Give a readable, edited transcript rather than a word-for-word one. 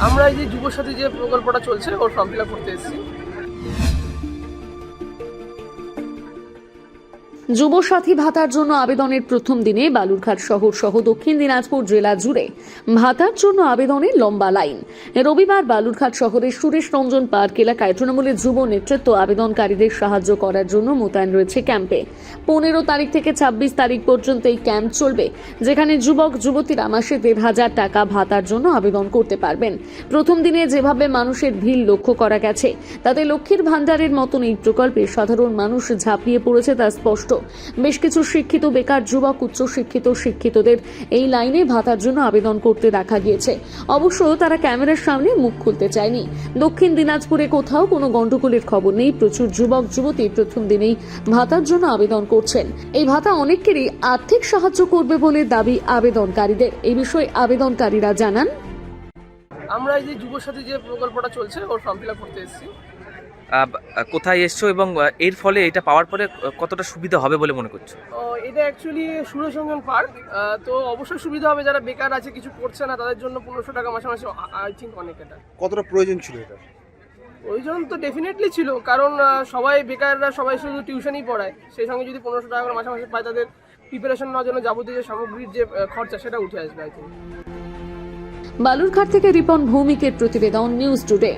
আমরা এই যে যুবসাথী যে প্রকল্পটা চলছে ওর ফর্ম ফিল আপ করতে এসেছি। যুবসাথী ভাতার জন্য আবেদনের প্রথম দিনে বালুরঘাট শহর সহ দক্ষিণ দিনাজপুর জেলা জুড়ে ভাতার জন্য আবেদনের লম্বা লাইন। রবিবার বালুরঘাট শহরের সুরেশ রঞ্জন পার্ক এলাকায় তৃণমূলের যুব নেতৃত্ব আবেদনকারীদের সাহায্য করার জন্য মোতায়েন রয়েছে ক্যাম্পে। 15 তারিখ থেকে 26 তারিখ পর্যন্ত এই ক্যাম্প চলবে, যেখানে যুবক যুবতীরা মাসে 1,500 টাকা ভাতার জন্য আবেদন করতে পারবেন। প্রথম দিনে যেভাবে মানুষের ভিড় লক্ষ্য করা গেছে, তাতে লক্ষ্মীর ভান্ডারের মতন এই প্রকল্পে সাধারণ মানুষ ঝাঁপিয়ে পড়েছে তা স্পষ্ট। বেশ কিছু শিক্ষিত বেকার যুবক, শিক্ষিতদের এই লাইনে ভাতার জন্য আবেদন করতে দেখা গিয়েছে। অবশ্য তারা ক্যামেরার সামনে মুখ খুলতে চায়নি। দক্ষিণ দিনাজপুরে কোথাও কোনো গন্ডগোলের খবর নেই। প্রচুর যুবক যুবতী প্রথম দিনেই ভাতার জন্য আবেদন করছেন। এই ভাতা অনেকেরই আর্থিক সাহায্য করবে বলে দাবি আবেদনকারীদের। এই বিষয়ে আবেদনকারীরা জানান, আমরা এই যে যুবসাথী যে প্রকল্পটা চলছে ওর ফর্ম ফিল আপ করতে এসেছি। কোথায় এসছো এবং এর ফলে এটা পাওয়ার পরে কতটা সুবিধা হবে বলে মনে করছো? এটা অ্যাকচুয়ালি সুরেশ রঞ্জন পার্ক, তো অবশ্যই সুবিধা হবে যারা বেকার আছে, কিছু করছে না, তাদের জন্য 1500 টাকা মাসে মাসে আই থিঙ্ক অনেক। এটা কতটা প্রয়োজন ছিল এটা? প্রয়োজন তো ডেফিনেটলি ছিল, কারণ সবাই বেকাররা সবাই শুধু টিউশনই পড়ায়, সেই সঙ্গে যদি 1500 টাকা করে মাসে মাসে পায়, তাদের প্রিপারেশন নেওয়ার জন্য যাবতীয় যে সামগ্রীর যে খরচা সেটা উঠে আসবে আই থিঙ্ক। বালুরঘাট থেকে রিপন ভৌমিকের প্রতিবেদন, নিউজ টুডে।